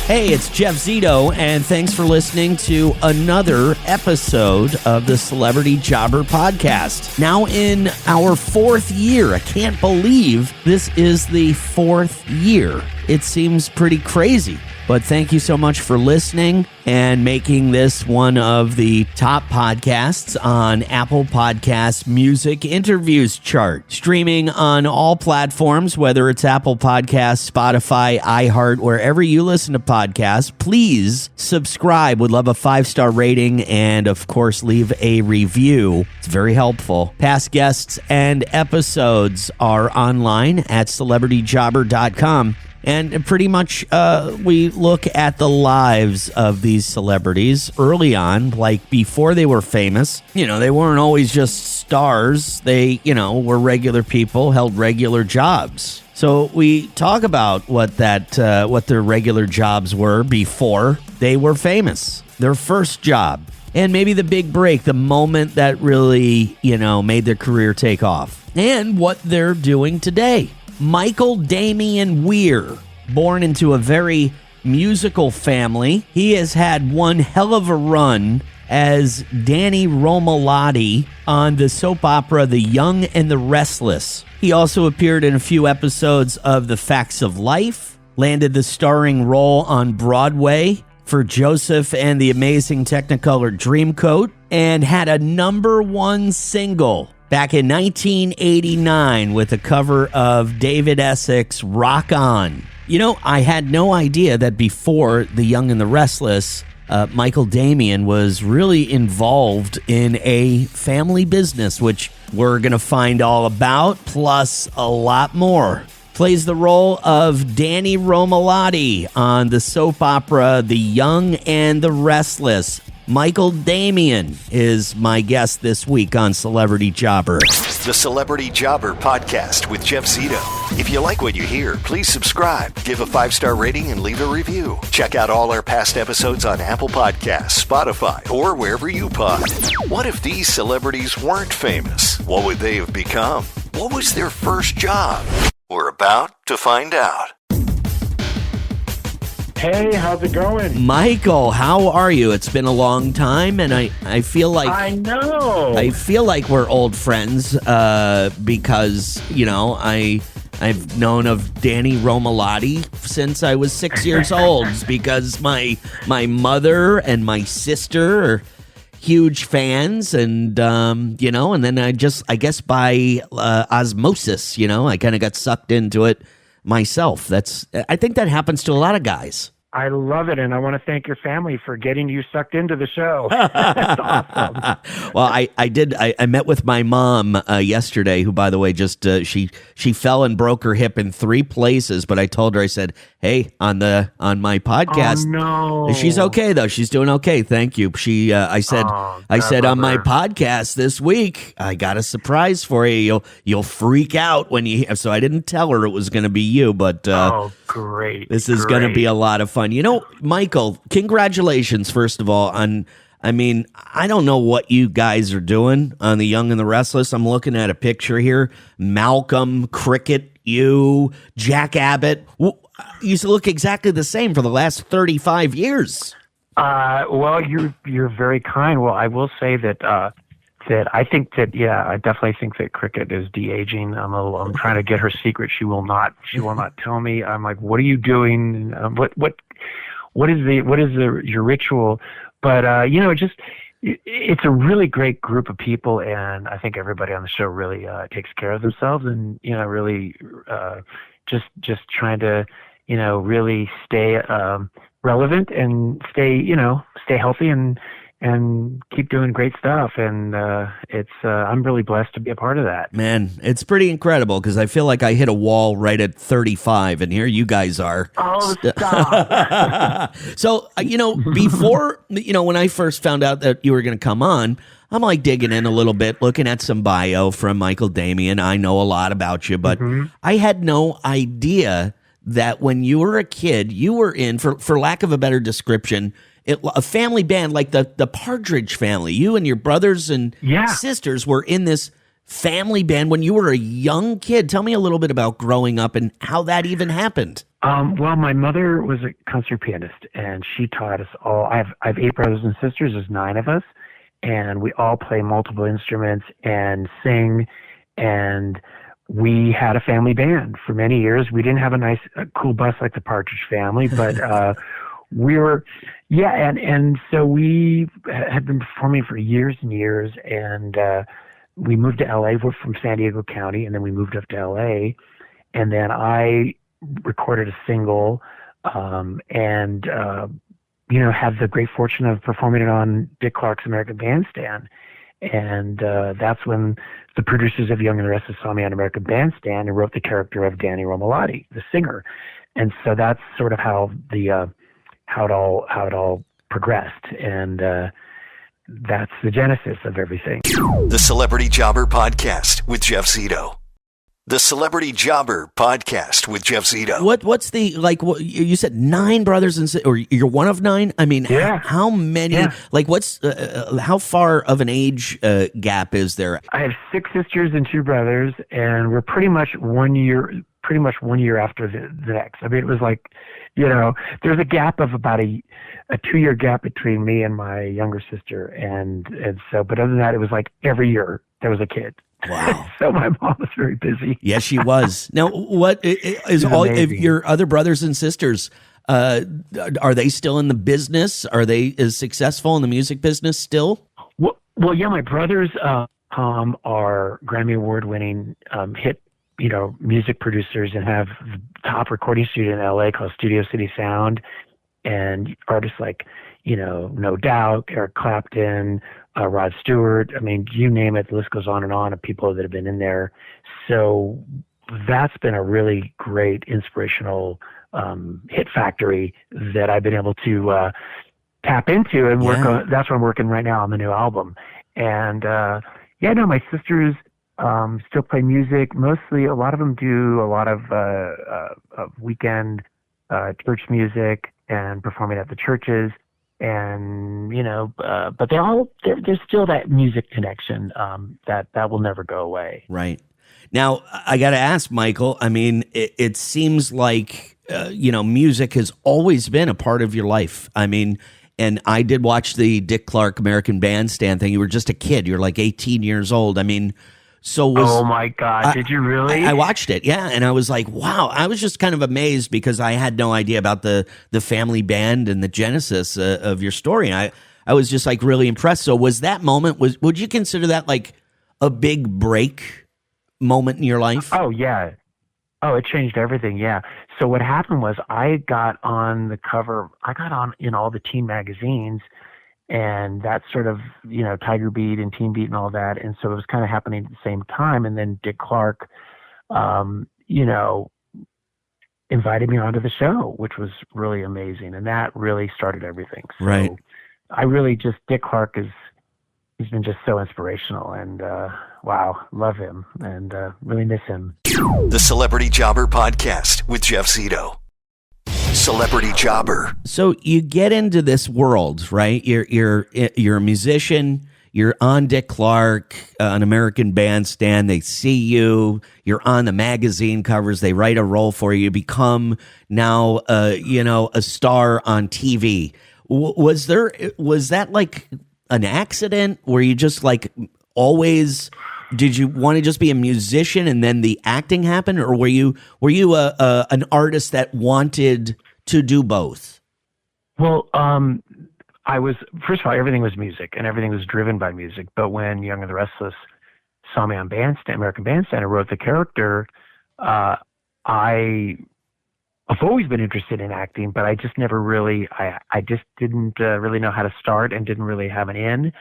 Hey, it's Jeff Zito, and thanks for listening to another episode of the Celebrity Jobber Podcast. Now in our fourth year. I can't believe this is the fourth year. It seems pretty crazy. But thank you so much for listening and making this one of the top podcasts on Apple Podcasts Music Interviews chart. Streaming on all platforms, whether it's Apple Podcasts, Spotify, iHeart, wherever you listen to podcasts, please subscribe. We'd love a 5-star rating and, of course, leave a review. It's very helpful. Past guests and episodes are online at celebrityjobber.com. And pretty much we look at the lives of these celebrities early on, like before they were famous. You know, they weren't always just stars. They, were regular people, held regular jobs. So we talk about what their regular jobs were before they were famous, their first job, and maybe the big break, the moment that really, made their career take off, and what they're doing today. Michael Damian Weir, born into a very musical family. He has had one hell of a run as Danny Romalotti on the soap opera The Young and the Restless. He also appeared in a few episodes of The Facts of Life, landed the starring role on Broadway for Joseph and the Amazing Technicolor Dreamcoat, and had a #1 single back in 1989 with a cover of David Essex's Rock On. I had no idea that before The Young and the Restless, Michael Damian was really involved in a family business, which we're going to find all about, plus a lot more. Plays the role of Danny Romalotti on the soap opera The Young and the Restless. Michael Damian is my guest this week on Celebrity Jobber. The Celebrity Jobber Podcast with Jeff Zito. If you like what you hear, please subscribe, give a 5-star rating, and leave a review. Check out all our past episodes on Apple Podcasts, Spotify, or wherever you pod. What if these celebrities weren't famous? What would they have become? What was their first job? We're about to find out. Hey, how's it going? Michael, how are you? It's been a long time, and I feel like... I know. I feel like we're old friends because, I've known of Danny Romalotti since I was 6 years old because my mother and my sister are huge fans, and, and then I guess by osmosis, I kind of got sucked into it myself. I think that happens to a lot of guys. I love it, and I want to thank your family for getting you sucked into the show. That's awesome. Well, I did. I met with my mom yesterday, who, by the way, just she fell and broke her hip in 3 places. But I told her, I said, "Hey, on my podcast, oh, no. She's okay though. She's doing okay. Thank you." I said on my podcast this week, I got a surprise for you. You'll freak out when you hear. So I didn't tell her it was going to be you, but great. This is going to be a lot of fun. Michael, congratulations, first of all, on, I don't know what you guys are doing on The Young and the Restless. I'm looking at a picture here. Malcolm, Cricket, you, Jack Abbott. You used to look exactly the same for the last 35 years. Well, you're very kind. Well, I will say that I think that, I definitely think that Cricket is de-aging. I'm trying to get her secret. She will not tell me. I'm like, what are you doing? What is your ritual? But, it's a really great group of people. And I think everybody on the show really, takes care of themselves and, really, just trying to, really stay, relevant and stay healthy and keep doing great stuff. And I'm really blessed to be a part of that. Man, it's pretty incredible because I feel like I hit a wall right at 35, and here you guys are. Oh, stop. So, before, when I first found out that you were going to come on, I'm like digging in a little bit, looking at some bio from Michael Damian. I know a lot about you, but I had no idea that when you were a kid, you were in, for lack of a better description, a family band like the Partridge Family. You and your brothers and sisters were in this family band when you were a young kid. Tell me a little bit about growing up and how that even happened. Well, my mother was a concert pianist, and she taught us all. I have 8 brothers and sisters. There's 9 of us, and we all play multiple instruments and sing. And we had a family band for many years. We didn't have a cool bus like the Partridge Family, but we were, yeah. And so we had been performing for years and years, and we moved to LA. We're from San Diego County, and then we moved up to LA, and then I recorded a single, and had the great fortune of performing it on Dick Clark's American Bandstand. And that's when the producers of Young and the Restless saw me on American Bandstand and wrote the character of Danny Romalotti, the singer. And so that's sort of how it all progressed, and that's the genesis of everything. The Celebrity Jobber Podcast with Jeff Zito. The Celebrity Jobber Podcast with Jeff Zito. What's the, like, what you said, 9 brothers and or you're one of 9? I mean, yeah. How many, like, what's, how far of an age gap is there? I have 6 sisters and 2 brothers, and we're pretty much 1 year after the next. I mean, it was like, there's a gap of about a 2-year gap between me and my younger sister. And so, but other than that, it was like every year there was a kid. Wow. So my mom was very busy. Yes, she was. Now, what is all of your other brothers and sisters? Are they still in the business? Are they as successful in the music business still? Well, yeah, my brothers are Grammy Award-winning hit, music producers, and have the top recording studio in LA called Studio City Sound, and artists like, No Doubt, Eric Clapton, Rod Stewart. I mean, you name it, the list goes on and on of people that have been in there. So that's been a really great inspirational hit factory that I've been able to tap into and work on. That's what I'm working right now on the new album. And my sisters still play music. Mostly, a lot of them do a lot of weekend church music and performing at the churches. And, but there's still that music connection that will never go away. Right. Now, I got to ask, Michael, I mean, it seems like, music has always been a part of your life. I mean, and I did watch the Dick Clark American Bandstand thing. You were just a kid. You're like 18 years old. I mean, oh my God, did you really? I watched it, yeah, and I was like, wow. I was just kind of amazed because I had no idea about the family band and the genesis of your story. And I was just like really impressed. So was that moment, would you consider that like a big break moment in your life? Oh, yeah. Oh, it changed everything, yeah. So what happened was I got on in all the teen magazines, and that sort of, Tiger Beat and Teen Beat and all that. And so it was kind of happening at the same time. And then Dick Clark, invited me onto the show, which was really amazing. And that really started everything. So right. Dick Clark he's been just so inspirational, and wow, love him, and really miss him. The Celebrity Jobber Podcast with Jeff Zito. Celebrity Jobber. So you get into this world, right? You're a musician. You're on Dick Clark, an American Bandstand. They see you. You're on the magazine covers. They write a role for you. You become now, a star on TV. Was that like an accident? Were you just like always? Did you want to just be a musician and then the acting happened, or were you an artist that wanted to do both? Well, I was, first of all, everything was music and everything was driven by music. But when Young and the Restless saw me on American Bandstand, and wrote the character, I've always been interested in acting, but I just never really, I just didn't really know how to start and didn't really have an in.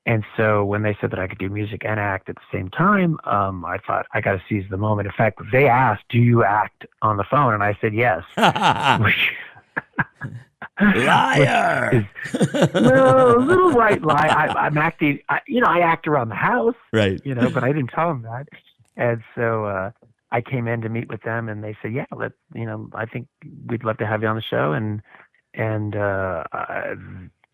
And so when they said that I could do music and act at the same time, I thought I got to seize the moment. In fact, they asked, "Do you act on the phone?" And I said yes. Liar. No, a little white lie. I'm acting. I act around the house, right? But I didn't tell them that. And so I came in to meet with them, and they said, "Yeah, I think we'd love to have you on the show, and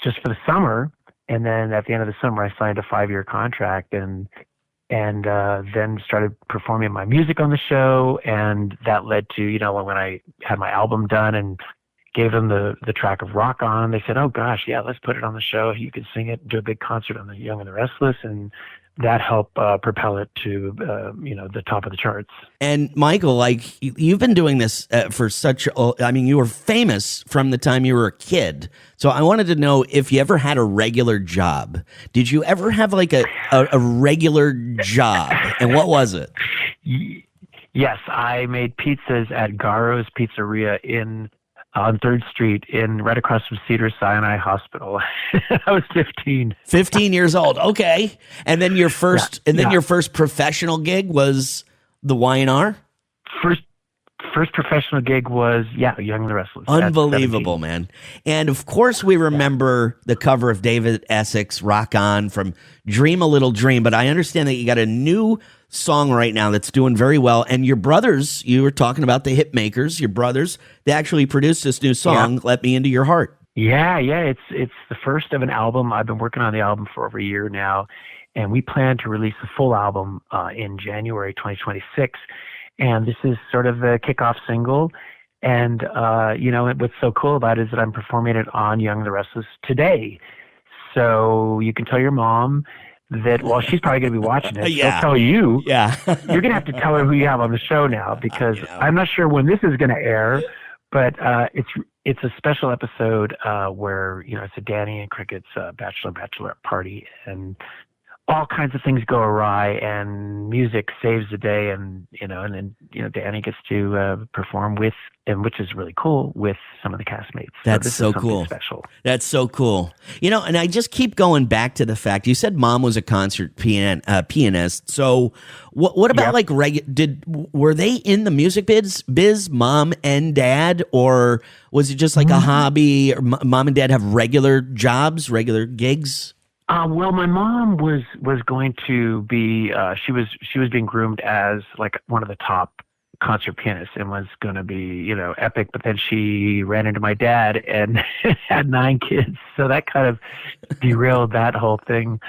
just for the summer." And then at the end of the summer, I signed a 5-year contract, and and then started performing my music on the show. And that led to, when I had my album done and gave them the track of Rock On, they said, oh gosh, yeah, let's put it on the show. You could sing it, do a big concert on the Young and the Restless. And that helped propel it to, the top of the charts. And Michael, like you've been doing this for you were famous from the time you were a kid. So I wanted to know if you ever had a regular job. Did you ever have like a regular job? And what was it? Yes, I made pizzas at Garo's Pizzeria on 3rd Street right across from Cedars-Sinai Hospital. I was 15. 15 years old. Okay. And then your first your first professional gig was the Y&R? First professional gig was Young and the Restless. Unbelievable, man. And of course we remember the cover of David Essex, Rock On, from Dream a Little Dream, but I understand that you got a new song right now that's doing very well. And your brothers, you were talking about the hit makers, your brothers, they actually produced this new song, Let Me Into Your Heart. Yeah, it's the first of an album. I've been working on the album for over a year now, and we plan to release the full album in January 2026. And this is sort of the kickoff single. And, what's so cool about it is that I'm performing it on Young and the Restless today. So you can tell your mom that, well, she's probably going to be watching it. Yeah. She'll tell you. Yeah. You're going to have to tell her who you have on the show now, because I'm not sure when this is going to air, but it's a special episode where, it's a Danny and Cricket's bachelorette party, and all kinds of things go awry, and music saves the day, and then Danny gets to perform with, and which is really cool, with some of the castmates. That's so cool. Special. That's so cool. And I just keep going back to the fact you said mom was a concert pianist. So what about were they in the music biz, mom and dad, or was it just like a hobby? Or mom and dad have regular jobs, regular gigs? Well, my mom was going to be she was being groomed as like one of the top concert pianists and was going to be epic. But then she ran into my dad and had 9 kids, so that kind of derailed that whole thing.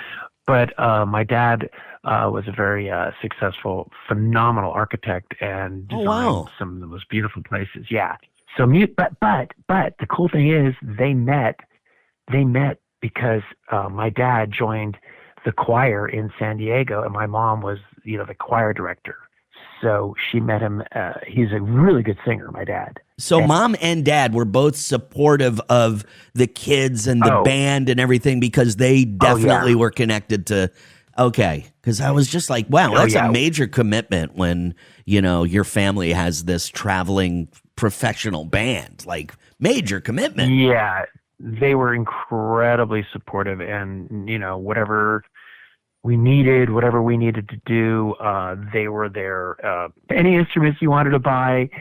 But my dad was a very successful, phenomenal architect and designed some of the most beautiful places. Yeah. So but the cool thing is they met because my dad joined the choir in San Diego, and my mom was, the choir director. So she met him. He's a really good singer, my dad. So mom and dad were both supportive of the kids and the band and everything, because they definitely were connected to. Okay, because I was just like, wow, that's a major commitment when your family has this traveling professional band. Like, major commitment. Yeah. They were incredibly supportive, and whatever we needed to do, they were there. Any instruments you wanted to buy,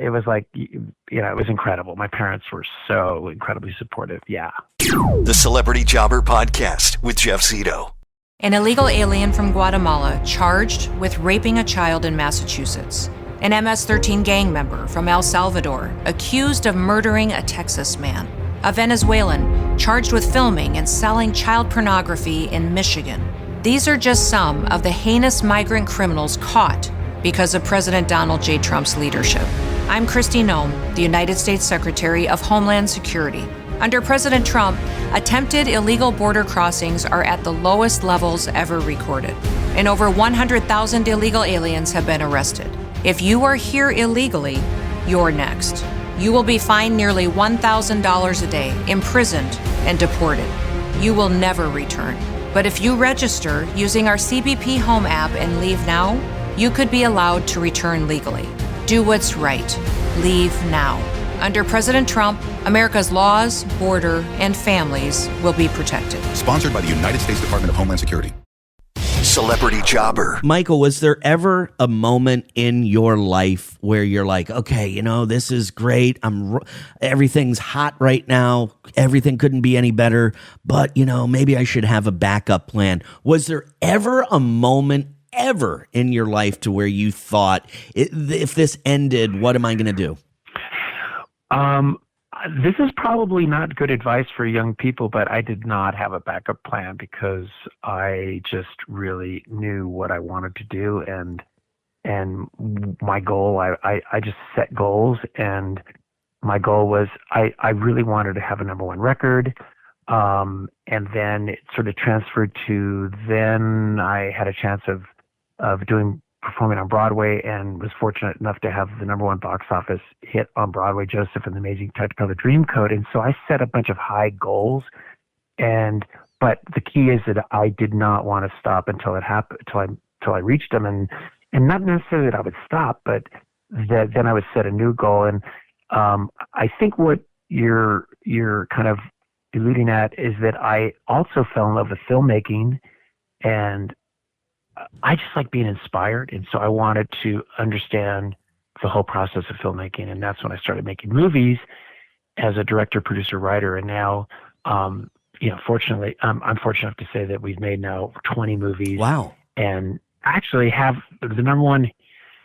it was like, it was incredible. My parents were so incredibly supportive. Yeah. The Celebrity Jobber Podcast with Jeff Zito. An illegal alien from Guatemala charged with raping a child in Massachusetts. An MS-13 gang member from El Salvador accused of murdering a Texas man. A Venezuelan charged with filming and selling child pornography in Michigan. These are just some of the heinous migrant criminals caught because of President Donald J. Trump's leadership. I'm Kristi Noem, the United States Secretary of Homeland Security. Under President Trump, attempted illegal border crossings are at the lowest levels ever recorded, and over 100,000 illegal aliens have been arrested. If you are here illegally, you're next. You will be fined nearly $1,000 a day, imprisoned, and deported. You will never return. But if you register using our CBP Home app and leave now, you could be allowed to return legally. Do what's right. Leave now. Under President Trump, America's laws, border, and families will be protected. Sponsored by the United States Department of Homeland Security. Celebrity Jobber. Michael, was there ever a moment in your life where you're like, okay, this is great. Everything's hot right now. Everything couldn't be any better, but maybe I should have a backup plan. Was there ever a moment ever in your life to where you thought, if this ended, what am I going to do? this is probably not good advice for young people, but I did not have a backup plan because I just really knew what I wanted to do, and my goal, I just set goals, and my goal was I really wanted to have a number one record, and then it sort of transferred to, then I had a chance of performing on Broadway, and was fortunate enough to have the number one box office hit on Broadway, Joseph and the Amazing Technicolor Dreamcoat. And so I set a bunch of high goals, but the key is that I did not want to stop until it happened, until I reached them, and not necessarily that I would stop, but that then I would set a new goal. And I think what you're kind of alluding at is that I also fell in love with filmmaking, and I just like being inspired, and so I wanted to understand the whole process of filmmaking, and that's when I started making movies as a director, producer, writer, and now, fortunately, I'm fortunate enough to say that we've made now 20 movies. Wow! And actually have the number one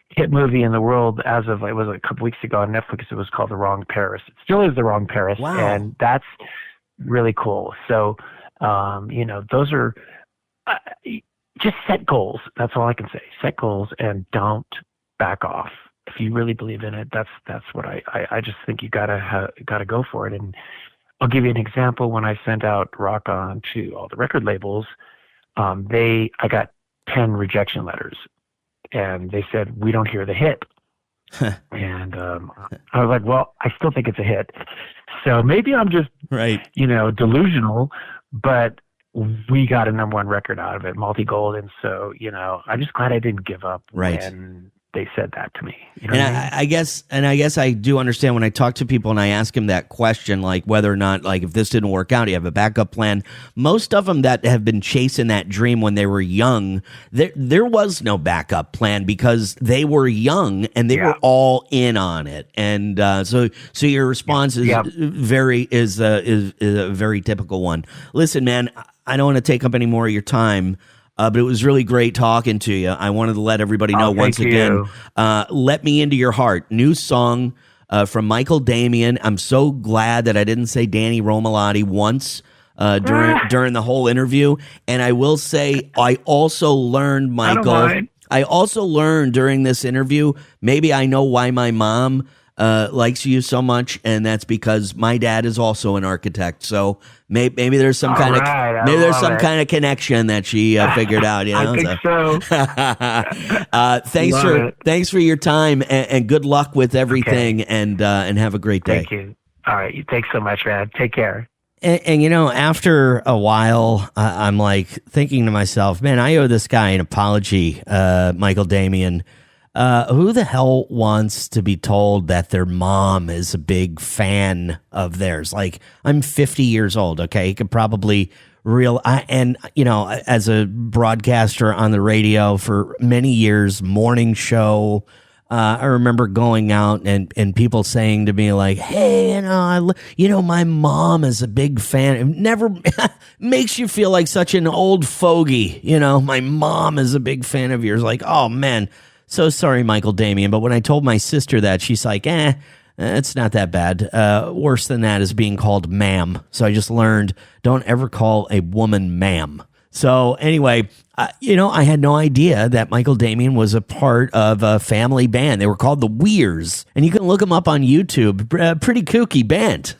hit movie in the world as of, it was a couple weeks ago on Netflix. It was called The Wrong Paris. It still is The Wrong Paris, wow. And that's really cool. So, those are. Just set goals. That's all I can say. Set goals and don't back off. If you really believe in it, that's what I just think you gotta go for it. And I'll give you an example. When I sent out Rock On to all the record labels, I got 10 rejection letters, and they said, "We don't hear the hit." And I was like, "Well, I still think it's a hit." So maybe I'm just delusional, but we got a number one record out of it, multi-gold. And so, I'm just glad I didn't give up when they said that to me. You know I guess I do understand when I talk to people and I ask them that question, like whether or not, like if this didn't work out, you have a backup plan. Most of them that have been chasing that dream when they were young, there was no backup plan because they were young and they were all in on it. And so your response is a very typical one. Listen, man, I don't want to take up any more of your time. But it was really great talking to you. I wanted to let everybody know once again, Let Me Into Your Heart, new song from Michael Damian. I'm so glad that I didn't say Danny Romalotti once during the whole interview. And I will say, I also learned, Michael, I also learned during this interview, maybe I know why my mom likes you so much, and that's because my dad is also an architect. So maybe there's some kind of connection that she figured out. I think so. Thanks for your time, and good luck with everything. Okay. And have a great day. Thank you. All right, thanks so much, man. Take care. And after a while, I'm like thinking to myself, man, I owe this guy an apology, Michael Damian. Who the hell wants to be told that their mom is a big fan of theirs? Like, I'm 50 years old, okay? You could probably as a broadcaster on the radio for many years, morning show, I remember going out and people saying to me like, hey, my mom is a big fan. It never makes you feel like such an old fogey. My mom is a big fan of yours. Like, oh, man. So sorry, Michael Damian, but when I told my sister that, she's like, it's not that bad. Worse than that is being called ma'am. So I just learned, don't ever call a woman ma'am. So anyway, I had no idea that Michael Damian was a part of a family band. They were called the Weirs, and you can look them up on YouTube. Pretty kooky band.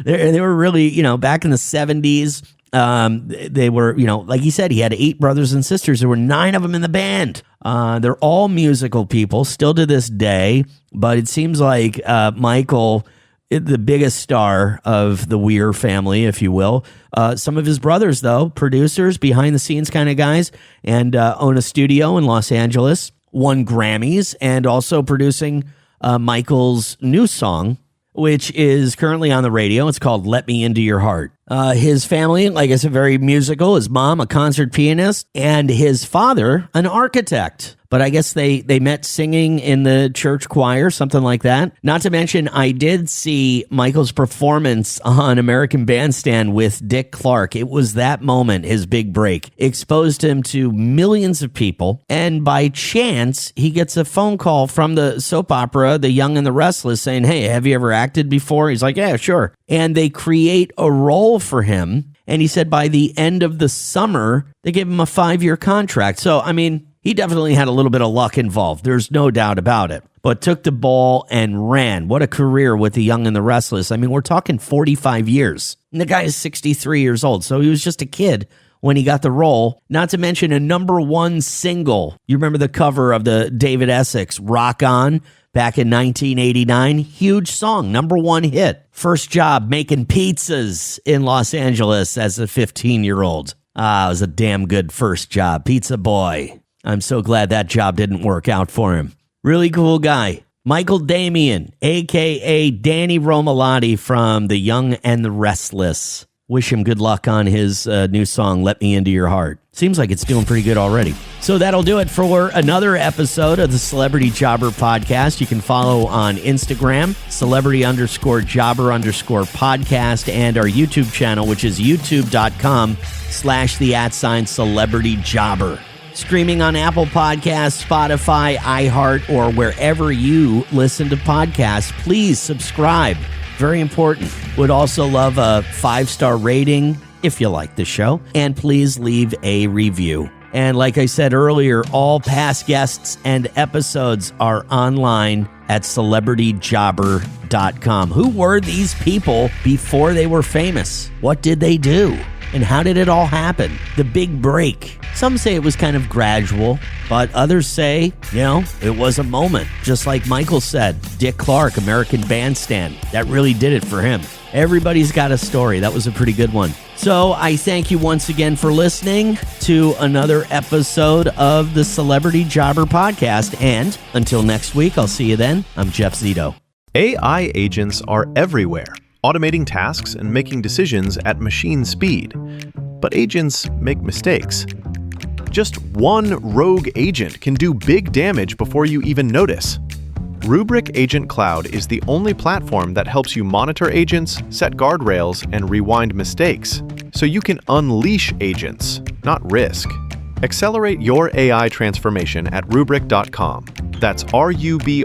They were really, back in the 70s. They were, like he said, he had 8 brothers and sisters. There were 9 of them in the band. They're all musical people still to this day, but it seems like Michael, the biggest star of the Weir family, if you will. Some of his brothers, though, producers, behind the scenes kind of guys, and own a studio in Los Angeles, won Grammys, and also producing Michael's new song, which is currently on the radio. It's called Let Me Into Your Heart. His family, like I said, very musical. His mom, a concert pianist, and his father, an architect. but I guess they met singing in the church choir, something like that. Not to mention, I did see Michael's performance on American Bandstand with Dick Clark. It was that moment, his big break, exposed him to millions of people. And by chance, he gets a phone call from the soap opera, The Young and the Restless, saying, hey, have you ever acted before? He's like, yeah, sure. And they create a role for him. And he said by the end of the summer, they gave him a 5-year contract. So, I mean, he definitely had a little bit of luck involved. There's no doubt about it. But took the ball and ran. What a career with The Young and the Restless. I mean, we're talking 45 years. And the guy is 63 years old. So he was just a kid when he got the role. Not to mention a #1 single. You remember the cover of the David Essex, Rock On? Back in 1989, huge song, #1 hit. First job making pizzas in Los Angeles as a 15-year-old. It was a damn good first job, pizza boy. I'm so glad that job didn't work out for him. Really cool guy. Michael Damian, a.k.a. Danny Romalotti from The Young and the Restless. Wish him good luck on his new song, Let Me Into Your Heart. Seems like it's doing pretty good already. So that'll do it for another episode of the Celebrity Jobber Podcast. You can follow on Instagram, celebrity_jobber_podcast, and our YouTube channel, which is youtube.com/the@celebrityjobber. Streaming on Apple Podcasts, Spotify, iHeart, or wherever you listen to podcasts. Please subscribe. Very important. Would also love a 5-star rating if you like the show. And please leave a review. And like I said earlier, all past guests and episodes are online at celebrityjobber.com. Who were these people before they were famous? What did they do? And how did it all happen? The big break. Some say it was kind of gradual, but others say, it was a moment. Just like Michael said, Dick Clark, American Bandstand. That really did it for him. Everybody's got a story. That was a pretty good one. So I thank you once again for listening to another episode of the Celebrity Jobber Podcast. And until next week, I'll see you then. I'm Jeff Zito. AI agents are everywhere, automating tasks and making decisions at machine speed. But agents make mistakes. Just one rogue agent can do big damage before you even notice. Rubrik Agent Cloud is the only platform that helps you monitor agents, set guardrails, and rewind mistakes, so you can unleash agents, not risk. Accelerate your AI transformation at Rubrik.com. That's RUBRIK.com.